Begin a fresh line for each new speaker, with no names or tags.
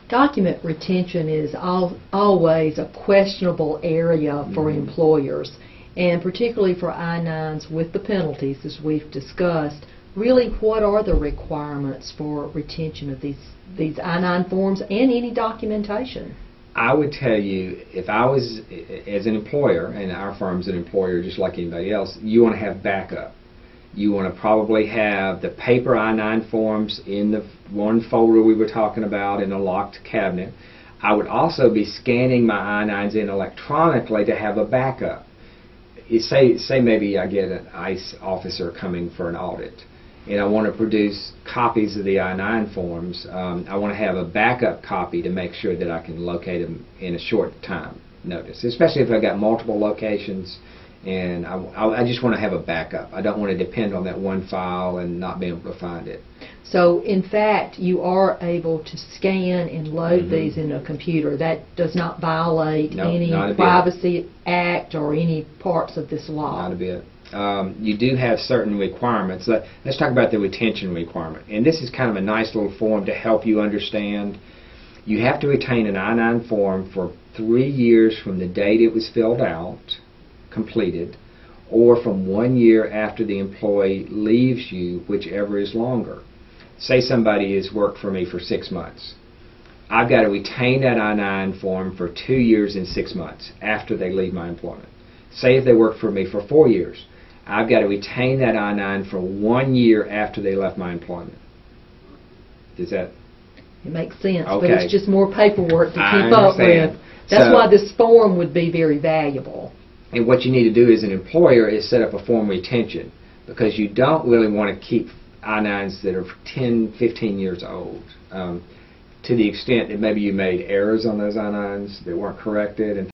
Document retention is always a questionable area for employers, and particularly for I-9s with the penalties, as we've discussed. Really, what are the requirements for retention of these I-9 forms and any documentation?
I would tell you, if I was, as an employer, and our firm's an employer just like anybody else, you want to have backup. You want to probably have the paper I-9 forms in the one folder we were talking about in a locked cabinet. I would also be scanning my I-9s in electronically to have a backup. Say maybe I get an ICE officer coming for an audit, and I want to produce copies of the I-9 forms. I want to have a backup copy to make sure that I can locate them in a short time notice, especially if I've got multiple locations, and I just want to have a backup. I don't want to depend on that one file and not be able to find it.
So, in fact, you are able to scan and load these in a computer. That does not violate any Privacy Act or any parts of this law.
Not a bit. You do have certain requirements. Let's talk about the retention requirement. And this is kind of a nice little form to help you understand. You have to retain an I-9 form for 3 years from the date it was filled out, completed, or from 1 year after the employee leaves you, whichever is longer. Say somebody has worked for me for 6 months. I've got to retain that I-9 form for 2 years and 6 months after they leave my employment. Say if they worked for me for 4 years, I've got to retain that I-9 for 1 year after they left my employment. Does that?
It makes sense,
okay.
But it's just more paperwork to keep up with. That's why this form would be very valuable.
And what you need to do as an employer is set up a form retention, because you don't really want to keep I-9s that are 10, 15 years old. To the extent that maybe you made errors on those I-9s that weren't corrected and